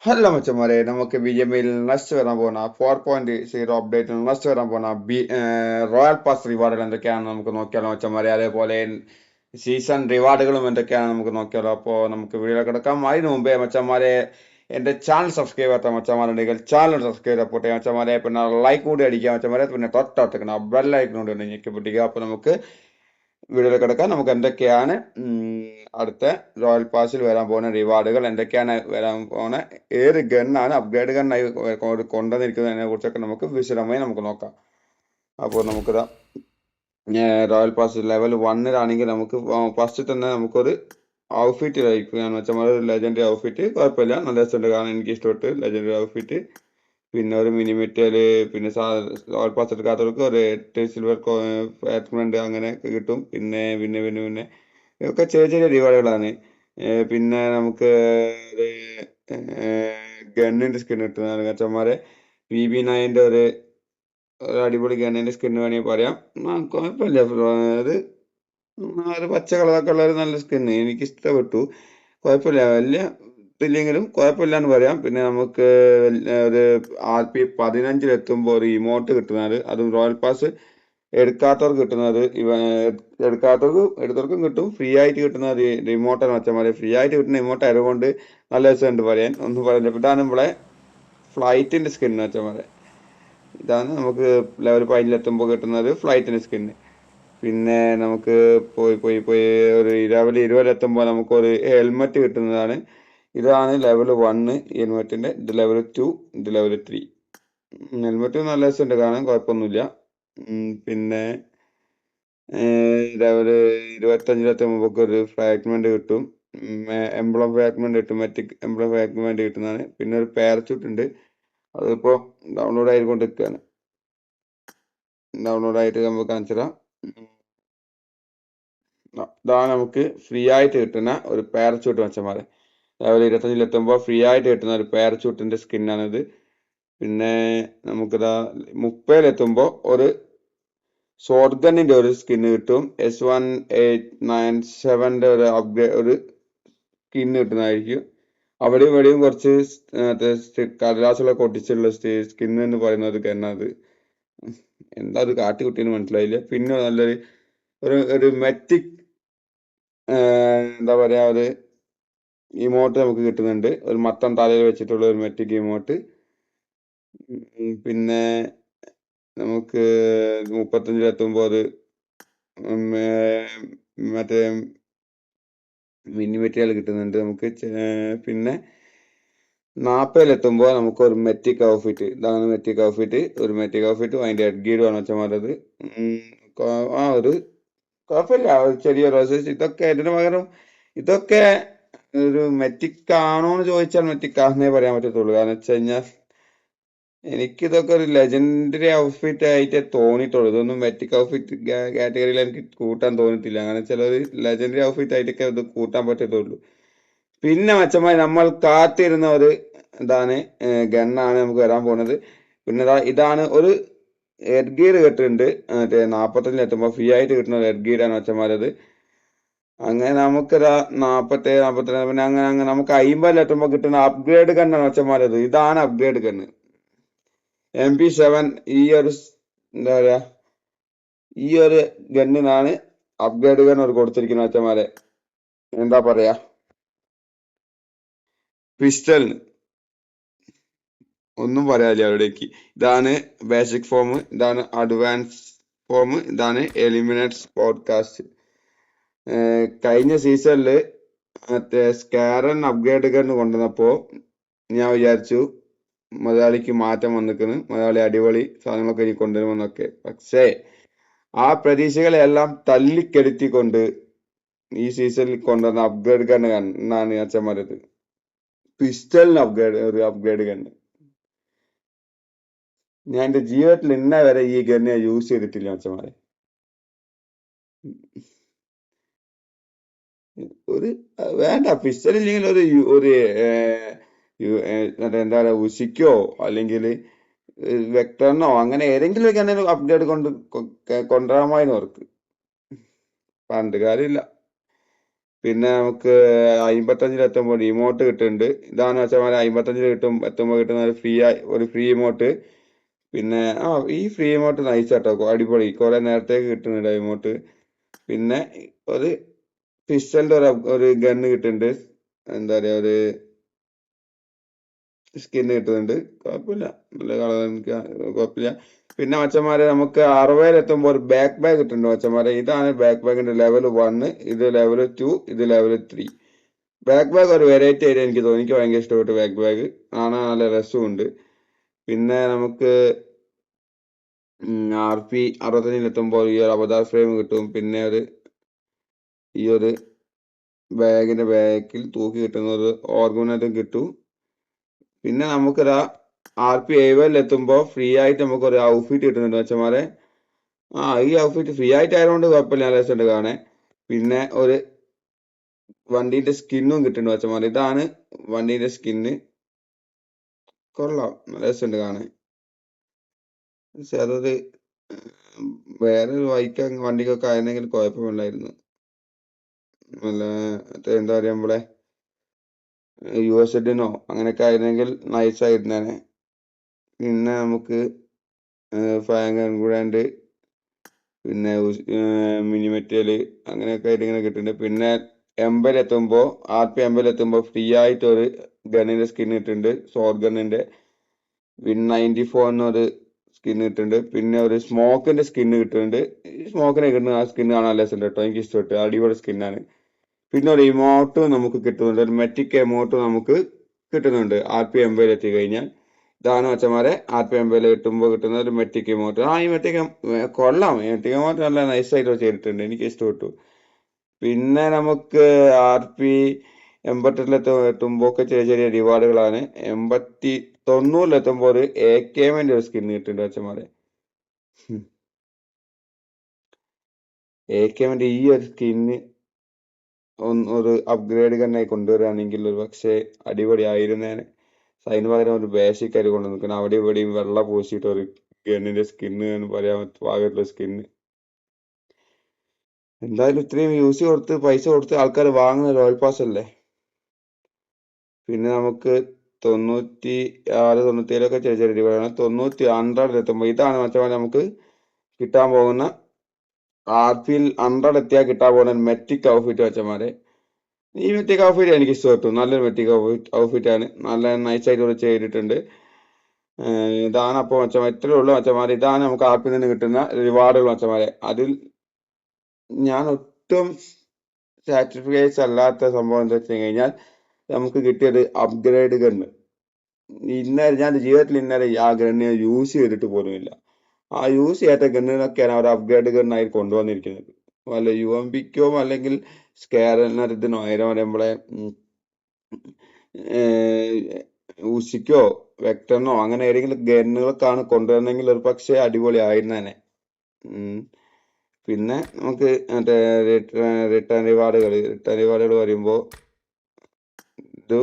Hello മച്ചന്മാരെ, നമുക്ക് B M ഐയിൽ നെക്സ്റ്റ് വരാൻ പോകുന്ന 4.0 അപ്ഡേറ്റിൽ നെക്സ്റ്റ് വരാൻ പോകുന്ന റോയൽ പാസ് റിവാർഡുകൾ എന്തൊക്കെയാണ് നമുക്ക് നോക്കിയാലോ മച്ചന്മാരെ. അതേപോലെ സീസൺ റിവാർഡുകളും എന്തൊക്കെയാണ് നമുക്ക് നോക്കിയാലോ. അപ്പോൾ നമുക്ക് വീഡിയോ കിടക്കാം. അതിന് മുമ്പേ മച്ചന്മാരെ, എൻ്റെ ചാനൽ സബ്സ്ക്രൈബ് ചെയ്യാത്ത മച്ചന്മാരുണ്ടെങ്കിൽ ചാനൽ സബ്സ്ക്രൈബ് സപ്പോർട്ട് ചെയ്യാം മച്ചന്മാരെ. പിന്നെ ലൈക്ക് കൂടി അടിക്കുക മച്ചന്മാരെ. പിന്നെ തൊട്ടടുത്തേക്കണം ബെല്ലൈക്കനോട് ഞെക്കി പിടിക്കുക. അപ്പോൾ നമുക്ക് വീഡിയോയിൽ കിടക്കാം. നമുക്ക് എന്തൊക്കെയാണ് അടുത്ത റോയൽ പാസിൽ വരാൻ പോകുന്ന റിവാർഡുകൾ, എന്തൊക്കെയാണ് വരാൻ പോകുന്ന, ഏത് ഗണ്ണാണ് അപ്ഗ്രേഡ് ഗണ്ണായി കൊണ്ടുവന്നിരിക്കുന്നതിനെ കുറിച്ചൊക്കെ നമുക്ക് വിശദമായി നമുക്ക് നോക്കാം. അപ്പോൾ നമുക്കിതാ റോയൽ പാസ് ലെവൽ 1-ലാണെങ്കിൽ നമുക്ക് ഫസ്റ്റ് തന്നെ നമുക്കൊരു ഔട്ട്ഫിറ്റ് ലഭിക്കുകയെന്ന് വെച്ചാൽ ഒരു ലെജൻഡറി ഔട്ട്ഫിറ്റ് കുഴപ്പമില്ല, നല്ല രസമുണ്ട് കാണാൻ, എനിക്ക് ഇഷ്ടപ്പെട്ട് ലെജൻഡറി ഔട്ട്ഫിറ്റ്. പിന്നെ ഒരു മിനിമെറ്റല്, പിന്നെ റോയൽ പാസ് എടുക്കാത്തവർക്ക് ഒരു 8 സിൽവർ ഫാറ്റ്മെന്റ് അങ്ങനെ കിട്ടും. പിന്നെ ഇതൊക്കെ ചെറിയ ചെറിയ റിവാർഡുകളാണ്. പിന്നെ നമുക്ക് ഒരു ഗണ്ണിന്റെ സ്കിൻ കിട്ടുന്നതാണ് കച്ചന്മാരെ. VB9 ഒരു അടിപൊളി ഗണ്ണിന്റെ സ്കിൻ വേണമെങ്കിൽ പറയാം. കുഴപ്പമില്ല. അത് ഒരു പച്ച കളറൊക്കെ ഉള്ള ഒരു നല്ല സ്കിന്ന് എനിക്ക് ഇഷ്ടപ്പെട്ടു. കുഴപ്പമില്ല, വലിയ ഇതില്ലെങ്കിലും കുഴപ്പമില്ല എന്ന് പറയാം. പിന്നെ നമുക്ക് ഒരു RP 15-ലെത്തുമ്പോൾ ഒരു ഇമോട്ട് കിട്ടുന്നത്, അതും റോയൽ പാസ് എടുക്കാത്തവർക്ക് കിട്ടുന്നത്, എടുത്തവർക്കും കിട്ടും. ഫ്രീ ആയിട്ട് കിട്ടുന്ന റിമോട്ടാണ് വെച്ചാൽ ഫ്രീ ആയിട്ട് കിട്ടുന്ന ഇമോട്ട് ആയതുകൊണ്ട് നല്ല രസമുണ്ട് പറയാൻ, ഒന്നും പറയുന്നില്ല. ഇതാണ് നമ്മളെ ഫ്ലൈറ്റിന്റെ സ്കിൻ വെച്ചാൽ ഇതാണ് നമുക്ക് ലെവൽ 15-ലെത്തുമ്പോൾ കിട്ടുന്നത് ഫ്ലൈറ്റിന്റെ സ്കിന്ന്. പിന്നെ നമുക്ക് പോയി ഒരു ലെവൽ 20-ലെത്തുമ്പോൾ നമുക്കൊരു ഹെൽമെറ്റ് കിട്ടുന്നതാണ്. ഇതാണ് ലെവൽ 1 ഹെൽമെറ്റിന്റെ. ഇത് ലെവൽ 2, ഇത് ലെവൽ 3. ഹെൽമെറ്റ് നല്ല രസമുണ്ട് കാണാൻ, കുഴപ്പമൊന്നുമില്ല. പിന്നെ ലെവൽ 25-ലെത്തുമ്പോൾ ഒരു ഫ്രാഗ്മെന്റ് കിട്ടും. എംബ്ലം ഫ്രാഗ്മെന്റ് കിട്ടും, മെറ്റിക് എംബ്ലം ഫ്രാഗ്മെന്റ് കിട്ടുന്നതാണ്. പിന്നെ ഒരു പാരച്യൂട്ട് ഉണ്ട്, അതിപ്പോ ഡൗൺലോഡ് ആയിക്കൊണ്ടിരിക്കുകയാണ്. ഡൗൺലോഡ് ആയിട്ട് നമുക്ക് കാണിച്ചു തരാം. ഇതാണ് നമുക്ക് ഫ്രീ ആയിട്ട് കിട്ടുന്ന ഒരു പാരച്യൂട്ട് മച്ചന്മാരെ. ലെവൽ 25-ലെത്തുമ്പോൾ ഫ്രീ ആയിട്ട് കിട്ടുന്ന ഒരു പാരച്യൂട്ടിന്റെ സ്കിന്നാണിത്. പിന്നെ നമുക്കിതാ 30-ലെത്തുമ്പോൾ ഒരു ഷോട്ട് ഗണ്ണിന്റെ ഒരു സ്കിന്ന് കിട്ടും. S1897 ഒരു സ്കിന്ന് കിട്ടുന്നതായിരിക്കും. അവിടെയും ഇവിടെയും കുറച്ച് കടലാസുകളൊക്കെ ഒട്ടിച്ചുള്ള സ്കിന്ന് എന്ന് പറയുന്ന ഒരു ഗണ്ണത്. എന്താ അത് കാട്ടിക്കുട്ടീന്ന് മനസ്സിലായില്ല. പിന്നെ നല്ലൊരു ഒരു മെറ്റിക് എന്താ പറയാ, ഒരു ഇമോട്ട് നമുക്ക് കിട്ടുന്നുണ്ട്. ഒരു മത്തം തലയിൽ വെച്ചിട്ടുള്ള ഒരു മെറ്റിക് ഇമോട്ട്. പിന്നെ നമുക്ക് 35-ലെത്തുമ്പോൾ ഒരു മറ്റേ മിനി മെറ്റീരിയൽ കിട്ടുന്നുണ്ട് നമുക്ക്. പിന്നെ 40-ലെത്തുമ്പോൾ നമുക്ക് ഒരു മെറ്റിക് ഔട്ട്ഫിറ്റ്. ഇതാണ് മെറ്റിക് ഔട്ട്ഫിറ്റ്. ഒരു മെറ്റിക് ഔട്ട്ഫിറ്റും അതിന്റെ ഹെഡ്ഗിയറുമാണ് വെച്ചാൽ ഒരു കുഴപ്പമില്ല, ചെറിയ റോസസ്. ഇതൊക്കെ ഇതിന് പകരം ഇതൊക്കെ ഒരു മെറ്റിക് ആണോ എന്ന് ചോദിച്ചാൽ മെറ്റിക് ആണെന്നേ പറയാൻ പറ്റത്തുള്ളൂ. കാരണം വെച്ച് കഴിഞ്ഞാൽ എനിക്കിതൊക്കെ ഒരു ലെജൻഡറി ഔട്ട്ഫിറ്റ് ആയിട്ടേ തോന്നിയിട്ടുള്ളൂ. ഇതൊന്നും മെറ്റിക് ഔട്ട്ഫിറ്റ് കാറ്റഗറിയിൽ എനിക്ക് കൂട്ടാൻ തോന്നിയിട്ടില്ല. അങ്ങനെ ചിലർ ലെജൻഡറി ഔട്ട്ഫിറ്റ് ആയിട്ടൊക്കെ ഇത് കൂട്ടാൻ പറ്റത്തുള്ളൂ. പിന്നെ മച്ചന്മാർ, നമ്മൾ കാത്തിരുന്ന ഒരു ഇതാണ് ഗണ്ണാണ് നമുക്ക് വരാൻ പോകുന്നത്. പിന്നെ ഇതാണ് ഒരു ഹെഡ് ഗിയർ കിട്ടുന്നുണ്ട്. മറ്റേ 45-ലെത്തുമ്പോൾ ഫ്രീ ആയിട്ട് കിട്ടുന്ന ഒരു ഹെഡ് ഗിയറാണ് മച്ചന്മാരത്. അങ്ങനെ നമുക്ക് 47, 42, പിന്നെ അങ്ങനെ നമുക്ക് 50-ലെത്തുമ്പോൾ കിട്ടുന്ന അപ്ഗ്രേഡ് ഗണ്ണാണ് മച്ചന്മാരത്. ഇതാണ് അപ്ഗ്രേഡ് ഗണ്ണ്. MP7. ഈ ഒരു എന്താ പറയാ, ഈ ഒരു ഗണ്ണിനാണ് അപ്ഗ്രേഡ് ഗൺ ഒരു കൊടുത്തിരിക്കുന്ന അച്ഛന്മാരെ. എന്താ പറയാ, പിസ്റ്റലിന് ഒന്നും പറയാനില്ല അവിടേക്ക്. ഇതാണ് ബേസിക് ഫോം, ഇതാണ് അഡ്വാൻസ് ഫോം, ഇതാണ് എലിമിനേറ്റ് പോഡ്കാസ്റ്റ്. കഴിഞ്ഞ സീസണിൽ മറ്റേ സ്കാരൻ അപ്ഗ്രേഡ് ഗൺ കൊണ്ടുവന്നപ്പോ ഞാൻ വിചാരിച്ചു മലയാളിക്ക് മാറ്റം വന്നിക്കുന്നു, മലയാളി അടിപൊളി സാധനങ്ങളൊക്കെ ഇനി കൊണ്ടുവരുമെന്നൊക്കെ. പക്ഷേ ആ പ്രതീക്ഷകളെല്ലാം തല്ലിക്കെടുത്തിക്കൊണ്ട് ഈ സീസണിൽ കൊണ്ടുവന്ന അപ്ഗ്രേഡ് ഗൺ എന്നാണ് അച്ഛന്മാരത്. പിസ്റ്റലിന് ഒരു അപ്ഗ്രേഡ് ഗണ്ണ്. ഞാൻ എന്റെ ജീവിതത്തിൽ ഇന്ന വരെ ഈ ഗണ്ണ് യൂസ് ചെയ്തിട്ടില്ല അച്ഛന്മാരെ. ഒരു വേണ്ട, പിസ്റ്റൽ ഇല്ലെങ്കിൽ ഒരു മറ്റേ എന്താ പറയാ, ഉസിക്കോ അല്ലെങ്കിൽ വെക്ടറിനോ അങ്ങനെ ഏതെങ്കിലും ഒക്കെ എന്തെങ്കിലും അപ്ഗ്രേഡ് കൊണ്ടുവരാമായിരുന്നു അവർക്ക്. പണ്ട് കാര്യമില്ല. പിന്നെ നമുക്ക് 55 എത്തുമ്പോൾ ഇമോട്ട് കിട്ടുന്നുണ്ട്. ഇതാണ് വെച്ചാൽ 55 എത്തുമ്പോൾ കിട്ടുന്ന ഒരു ഫ്രീ ഇമോട്ട്. പിന്നെ ഈ ഫ്രീ ഇമോട്ട് നൈസ് കേട്ടോ, അടിപൊളി, കുറെ നേരത്തേക്ക് കിട്ടുന്നുണ്ട് ഇമോട്ട്. പിന്നെ ഒരു പിസ്റ്റലിന്റെ ഒരു ഗണ്ണ് കിട്ടുന്നുണ്ട്, എന്താ പറയാ, ഒരു സ്കിന്ന് കിട്ടുന്നുണ്ട്. കുഴപ്പമില്ല, നല്ല കളർ, എനിക്ക് കുഴപ്പമില്ല. പിന്നെ മച്ചന്മാരെ നമുക്ക് 60 എത്തുമ്പോൾ ഒരു ബാക്ക് ബാഗ് കിട്ടുന്നുണ്ട് മച്ചന്മാരെ. ഇതാണ് ബാക്ക് ബാഗിന്റെ ലെവൽ 1, ഇത് ലെവൽ 2, ഇത് ലെവൽ 3. ബാക്ക് ബാഗ് ഒരു വെറൈറ്റി ആയിട്ട് എനിക്ക് തോന്നി, എനിക്ക് ഭയങ്കര ഇഷ്ടപ്പെട്ടു ബാക്ക് ബാഗ്, കാണാൻ നല്ല രസമുണ്ട്. പിന്നെ നമുക്ക് RP 65 എത്തുമ്പോൾ ഈ ഒരു അവതാർ ഫ്രെയിം കിട്ടും. പിന്നെ ഈ ഒരു ബാഗിന്റെ ബാക്കിൽ തൂക്കി കിട്ടുന്ന ഒരു ഓർഗനൈസും കിട്ടും. പിന്നെ നമുക്കൊരു RP 70 എത്തുമ്പോൾ ഫ്രീ ആയിട്ട് നമുക്കൊരു ഔട്ട്ഫിറ്റ് കിട്ടുന്നുണ്ട് മച്ചന്മാരെ. ഈ ഔട്ട്ഫിറ്റ് ഫ്രീ ആയിട്ട് ആയതുകൊണ്ട് കുഴപ്പമില്ല, രസമുണ്ട് കാണാൻ. പിന്നെ ഒരു വണ്ടീന്റെ സ്കിന്നും കിട്ടുന്നുണ്ട് മച്ചന്മാരെ. ഇതാണ് വണ്ടീന്റെ സ്കിന്ന്, കൊള്ളാം, രസമുണ്ട് കാണാൻ. പക്ഷെ അതൊരു വേറൊരു വണ്ടിക്കൊക്കെ ആയിരുന്നെങ്കിൽ കുഴപ്പമില്ലായിരുന്നു. നല്ല എന്താ പറയാ, നമ്മളെ USDനോ അങ്ങനെയൊക്കെ ആയിരുന്നെങ്കിൽ നൈസ് ആയിരുന്നേനെ. പിന്നെ നമുക്ക് ഫാങ്കുറാൻഡ്, പിന്നെ മിനിമെറ്റല്, അങ്ങനെയൊക്കെ ആയിട്ട് ഇങ്ങനെ കിട്ടുന്നുണ്ട്. പിന്നെ 80 എത്തുമ്പോൾ RP 80 എത്തുമ്പോൾ ഫ്രീ ആയിട്ട് ഒരു ഗണ്ണിന്റെ സ്കിൻ കിട്ടുന്നുണ്ട്, ഷോർട്ട് ഗണ്ണിന്റെ. വിൻ 94 എന്നൊരു സ്കിൻ കിട്ടുന്നുണ്ട്. പിന്നെ ഒരു സ്മോക്കിന്റെ സ്കിന്ന് കിട്ടുന്നുണ്ട്. ഈ സ്മോക്കിനെ കിട്ടുന്ന ആ സ്കിൻ കാണാൻ നല്ല രസമുണ്ട് കേട്ടോ, എനിക്ക് ഇഷ്ടപ്പെട്ടു, അടിപൊളി സ്കിന്നാണ്. പിന്നെ ഒരു ഇമോട്ട് നമുക്ക് കിട്ടുന്നുണ്ട്, ഒരു മെറ്റിക് എമോട്ട് നമുക്ക് കിട്ടുന്നുണ്ട് RP 80 എത്തി കഴിഞ്ഞാൽ. ഇതാണ് മച്ചന്മാരെ RP 80 കിട്ടുമ്പോൾ കിട്ടുന്ന ഒരു മെറ്റിക് ഇമോട്ട്. ഈ മെറ്റിക് കൊള്ളാം, മെറ്റിക് ഇമോട്ട് നല്ല നൈസായിട്ട് ചെയ്തിട്ടുണ്ട്, എനിക്ക് ഇഷ്ടപ്പെട്ടു. പിന്നെ നമുക്ക് RP 88 എത്തുമ്പോൾ ഒക്കെ ചെറിയ ചെറിയ റിവാർഡുകളാണ്. 90 എത്തുമ്പോൾ ഒരു AKMന്റെ ഒരു സ്കിൻ കിട്ടുന്നുണ്ട് മച്ചന്മാരെ. AKMന്റെ ഈ ഒരു സ്കിന്ന് ഒരു അപ്ഗ്രേഡ് തന്നെ കൊണ്ടുവരികയാണെങ്കിൽ ഒരു പക്ഷേ അടിപൊളി ആയിരുന്നേനെ. അതിന് പകരം ഒരു ബേസിക് ആയിട്ട് കൊണ്ടു നിൽക്കണം, അവിടെ ഇവിടെയും വെള്ള പൂശിയിട്ട് ഒരു ഗണ്ണിന്റെ സ്കിന്ന് എന്ന് പറയാൻ പാകത്തുള്ള സ്കിന്ന്. എന്തായാലും ഇത്രയും പൈസ കൊടുത്ത് ആൾക്കാർ വാങ്ങുന്ന റോയൽ പാസ് അല്ലേ. പിന്നെ നമുക്ക് 96, 97 ചെറിയ ചെറിയ രൂപയാണ്. 100 എത്തുമ്പോൾ ഇതാണ് മറ്റേ നമുക്ക് കിട്ടാൻ പോകുന്ന RP 100 എത്തിയാൽ കിട്ടാൻ പോകുന്ന മെറ്റിക് ഔട്ട്ഫിറ്റ് മച്ചന്മാരെ. ഈ മെറ്റിക് ഔട്ട്ഫിറ്റ് എനിക്ക് ഇഷ്ടപ്പെട്ടു, നല്ലൊരു മെറ്റിക് ഔട്ട്ഫിറ്റ് ആണ്, നല്ല നൈസായിട്ട് ചെയ്തിട്ടുണ്ട്. ഇതാണ് അപ്പോൾ മച്ചന്മാർ, ഇത്രയേ ഉള്ളൂ മച്ചന്മാർ. ഇതാണ് നമുക്ക് RP നിന്ന് കിട്ടുന്ന റിവാർഡുകൾ മച്ചന്മാരെ. അതിൽ ഞാൻ ഒട്ടും സാറ്റിസ്ഫൈസ് അല്ലാത്ത സംഭവം എന്താ വെച്ച് കഴിഞ്ഞാൽ, നമുക്ക് കിട്ടിയത് അപ്ഗ്രേഡ് ഗണ്ണ്. ഞാൻ ജീവിതത്തിൽ ഇന്നലെ ആ ഗണ്ണ് യൂസ് ചെയ്തിട്ട് പോലുമില്ല. യൂസ് ചെയ്യാത്ത ഗണ്ണിനൊക്കെയാണ് അവർ അപ്ഗ്രേഡ് ഗണ്ണായി കൊണ്ടുവന്നിരിക്കുന്നത്. വല്ല UMPക്കോ അല്ലെങ്കിൽ സ്കാനറിനോ നമ്മളെ ഉസിക്കോ വെക്ടറിനോ അങ്ങനെ ഏതെങ്കിലും ഗണ്ണുകളൊക്കെയാണ് കൊണ്ടുവന്നെങ്കിൽ ഒരു പക്ഷേ അടിപൊളി ആയിരുന്നേനെ. പിന്നെ നമുക്ക് മറ്റേ റിട്ടേൺ റിവാർഡുകൾ വരുമ്പോൾ ഇത്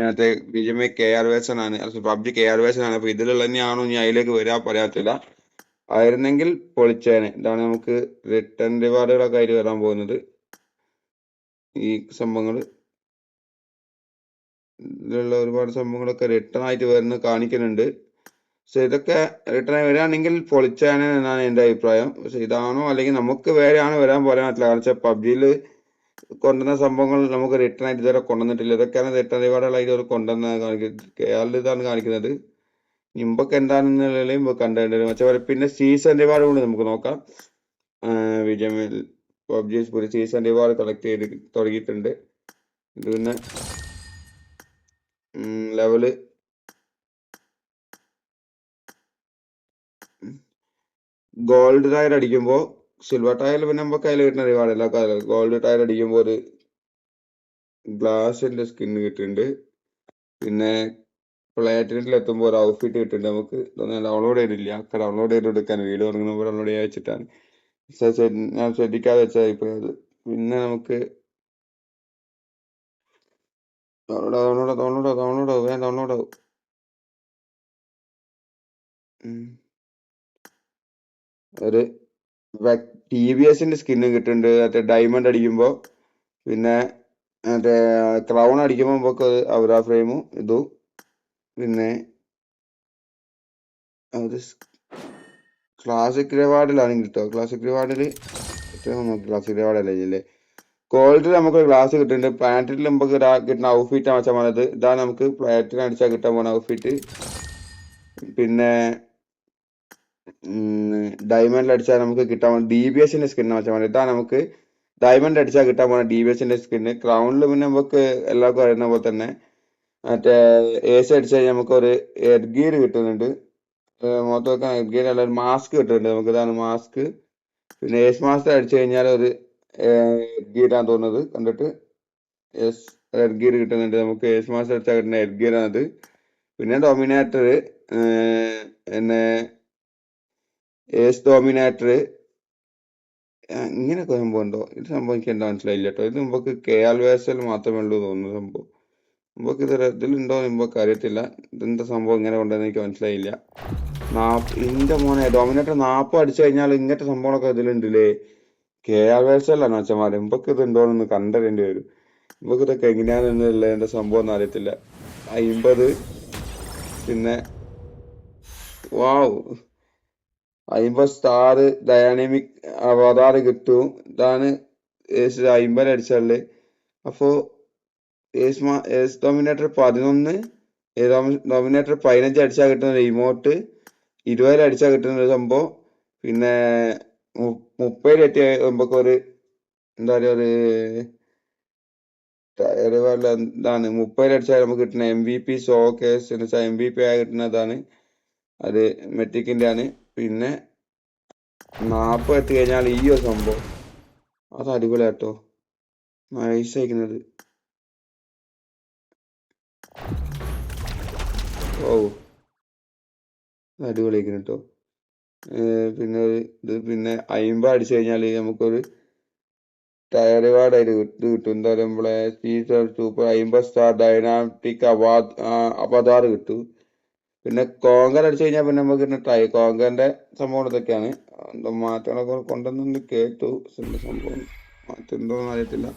മറ്റേ BGMI KR വേർഷൻ ആണ്, PUBG KR വേർഷൻ ആണ്. അപ്പൊ ഇതിലുള്ള തന്നെയാണോ ഇനി അതിലേക്ക് വരാൻ പറയാത്തില്ല. ആയിരുന്നെങ്കിൽ പൊളിച്ചേനെ. ഇതാണ് നമുക്ക് റിട്ടേൺ റിവാർഡുകളൊക്കെ ആയിട്ട് വരാൻ പോകുന്നത്. ഈ സംഭവങ്ങൾ, ഇതിലുള്ള ഒരുപാട് സംഭവങ്ങളൊക്കെ റിട്ടേൺ ആയിട്ട് വരുന്ന കാണിക്കുന്നുണ്ട്. പക്ഷെ ഇതൊക്കെ റിട്ടേൺ ആയി വരികയാണെങ്കിൽ പൊളിച്ചാണ് എന്നാണ് എൻ്റെ അഭിപ്രായം. പക്ഷെ ഇതാണോ അല്ലെങ്കിൽ നമുക്ക് വേറെയാണ് വരാൻ പറയാൻ പറ്റില്ല. കാരണം വെച്ചാൽ PUBGയിൽ കൊണ്ടുവന്ന സംഭവങ്ങൾ നമുക്ക് റിട്ടേൺ ആയിട്ട് ഇതുവരെ കൊണ്ടുവന്നിട്ടില്ല. ഇതൊക്കെയാണ് റിട്ടേൺ റിവാർഡുകളായിട്ട് അവർ കൊണ്ടുവന്ന കേരളത്തിൽ ഇതാണ് കാണിക്കുന്നത്. ഇമ്പൊക്കെ എന്താണെന്നുള്ളതും കണ്ടുവരും മറ്റേ. പിന്നെ സീസൺ റിവാർഡ് കൊണ്ട് നമുക്ക് നോക്കാം. വിജയമിൽ PUBG ഒരു സീസൺ റിവാർഡ് കളക്ട് ചെയ്ത് തുടങ്ങിയിട്ടുണ്ട്. ഇത് പിന്നെ ലെവല് ഗോൾഡ് ടയർ അടിക്കുമ്പോൾ, സിൽവർ ടയർ പിന്നെ നമുക്ക് അതിൽ കിട്ടുന്ന റിവാർഡ് അല്ല. ഗോൾഡ് ടയർ അടിക്കുമ്പോൾ ഒരു ഗ്ലാസിന്റെ സ്കിൻ കിട്ടുന്നുണ്ട്. പിന്നെ പ്ലാറ്റിനത്തിൽ എത്തുമ്പോൾ ഒരു ഔട്ട്ഫിറ്റ് കിട്ടുന്നുണ്ട്. നമുക്ക് ഡൗൺലോഡ് ചെയ്തില്ല, ഡൗൺലോഡ് ചെയ്ത് എടുക്കാൻ വീഡിയോ തുടങ്ങുമ്പോൾ ഡൗൺലോഡ് ചെയ്യാൻ വെച്ചിട്ടാണ്. ഞാൻ ശ്രദ്ധിക്കാതെ വെച്ചാൽ ഇപ്പോൾ അത്. പിന്നെ നമുക്ക് ഡൗൺലോഡ് ആവും. ഒരു TVSന്റെ സ്കിന്ന് കിട്ടുന്നുണ്ട്, മറ്റേ ഡയമണ്ട് അടിക്കുമ്പോൾ പിന്നെ മറ്റേ ക്രൗൺ അടിക്കുമ്പോൾ നമുക്ക് അവരാ ഫ്രെയിമും ഇതും പിന്നെ അത് ക്ലാസിക് റിവാർഡിലാണെങ്കിൽ കേട്ടോ ക്ലാസിക് റിവാർഡിൽ ക്ലാസിക് റിവാർഡല്ലേ ഇല്ലേ ഗോൾഡിൽ നമുക്ക് ഗ്ലാസ് കിട്ടുന്നുണ്ട് പ്ലാനറ്റിൽ നമുക്ക് കിട്ടുന്ന ഔട്ട്ഫിറ്റ് വെച്ചാൽ മതി ഇതാണ് നമുക്ക് പ്ലാനറ്റിന് അടിച്ചാൽ കിട്ടാൻ പോകുന്ന ഔട്ട്ഫിറ്റ് പിന്നെ ഡയമണ്ടിൽ അടിച്ചാൽ നമുക്ക് കിട്ടാൻ പോകുന്ന DBSന്റെ സ്കിന്ന് വെച്ചാൽ മതി ഇതാണ് നമുക്ക് ഡയമണ്ട് അടിച്ചാൽ കിട്ടാൻ പോകുന്ന DBSന്റെ സ്കിന്ന് ക്രൗണിൽ പിന്നെ നമുക്ക് എല്ലാവർക്കും അറിയുന്ന പോലെ തന്നെ മറ്റേ AC അടിച്ചു കഴിഞ്ഞാൽ നമുക്ക് ഒരു ഹെഡ്ഗിയർ കിട്ടുന്നുണ്ട് മുഖത്ത് വെക്കാൻ ഹെഡ്ഗിയർ അല്ല ഒരു മാസ്ക് കിട്ടുന്നുണ്ട് നമുക്ക് ഇതാണ് മാസ്ക് പിന്നെ ഏസ് മാസ്റ്റർ അടിച്ചു കഴിഞ്ഞാൽ ഒരു ഹെഡ്ഗിയറാണ് തോന്നുന്നത് കണ്ടിട്ട് യെസ് ഹെഡ്ഗിയർ കിട്ടുന്നുണ്ട് നമുക്ക് ഏസ് മാസ്റ്റർ അടിച്ചാൽ കിട്ടുന്ന ഹെഡ്ഗിയറാണത് പിന്നെ ഡോമിനേറ്റർ പിന്നെ ഏസ് ഡോമിനേറ്റർ ഇങ്ങനെയൊക്കെ സംഭവം ഉണ്ടോ ഇത് സംഭവം എനിക്ക് എന്താ മനസ്സിലായില്ല കേട്ടോ ഇത് നമുക്ക് KR മാത്രമേ ഉള്ളൂ തോന്നുന്നു സംഭവം നമുക്ക് ഇത് ഇതിലുണ്ടോ നമുക്ക് അറിയത്തില്ല ഇതെന്താ സംഭവം ഇങ്ങനെ കൊണ്ടുവന്ന് എനിക്ക് മനസ്സിലായില്ല ഇന്റെ മോനെ ഡോമിനേറ്റർ 40 അടിച്ചു കഴിഞ്ഞാൽ ഇങ്ങനത്തെ സംഭവങ്ങളൊക്കെ ഇതിലുണ്ടല്ലേ KR ആണ് അച്ഛന്മാരെ നമുക്ക് ഇത് ഉണ്ടോന്നൊന്ന് കണ്ടറിയേണ്ടി വരും നമുക്ക് ഇതൊക്കെ എങ്ങനെയാണെന്നുള്ള എന്റെ സംഭവം ഒന്നും അറിയത്തില്ല 50 പിന്നെ വാവ് 50 സ്റ്റാർ ഡൈനാമിക് അവതാർ കിട്ടും ഇതാണ് 50 അടിച്ചാല് അപ്പോ ഏസ് ഡോമിനേറ്റർ 11 ഡോമിനേറ്റർ 15 അടിച്ചാൽ കിട്ടുന്ന ഇമോട്ട് 20 അടിച്ചാൽ കിട്ടുന്ന ഒരു സംഭവം പിന്നെ 30 എത്തിയ നമുക്ക് ഒരു എന്താ പറയുക ഒരു എന്താണ് 30 അടിച്ചാൽ നമുക്ക് കിട്ടുന്ന MVP ഷോക്കേസ് എന്ന് വെച്ചാൽ MVP ആയി കിട്ടുന്നതാണ് അത് മെറ്റിക്കിന്റെ ആണ് പിന്നെ 40 എത്തി കഴിഞ്ഞാൽ ഈ ഒരു സംഭവം അത് അടിപൊളിയാട്ടോ നൈസ് അയക്കുന്നത് ഓ അടിപൊളിയായിരിക്കും കേട്ടോ പിന്നെ ഇത് പിന്നെ 50 അടിച്ചു കഴിഞ്ഞാൽ നമുക്കൊരു ടയർ റിവാർഡായിട്ട് ഇത് കിട്ടും എന്താ പറയുക നമ്മളെ സീസർ സൂപ്പർ 50 സ്റ്റാർ ഡൈനാമിക് അവതാർ കിട്ടും പിന്നെ കോങ്കർ അടിച്ചു കഴിഞ്ഞാൽ പിന്നെ നമുക്ക് കോങ്കറിന്റെ സംഭവം ഇതൊക്കെയാണ് എന്തോ മാറ്റങ്ങളൊക്കെ കൊണ്ടുവന്നു കേട്ടു സംഭവം മാറ്റെന്തോന്ന് അറിയത്തില്ല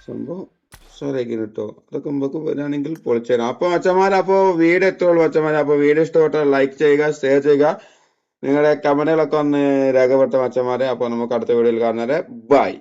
സംഭവം ഉഷാറായിരിക്കും കേട്ടോ അതൊക്കെ നമുക്ക് വരികയാണെങ്കിൽ പൊളിച്ചുതരാം അപ്പൊ അച്ഛന്മാരെ അപ്പോൾ വീഡിയോ എത്തുള്ളൂ അച്ഛന്മാരെ അപ്പോൾ വീഡിയോ ഇഷ്ടപ്പെട്ടാൽ ലൈക്ക് ചെയ്യുക ഷെയർ ചെയ്യുക നിങ്ങളുടെ കമന്റുകളൊക്കെ ഒന്ന് രേഖപ്പെടുത്തും അച്ഛന്മാരെ അപ്പോൾ നമുക്ക് അടുത്ത വീഡിയോയിൽ കാണുന്നത് ബൈ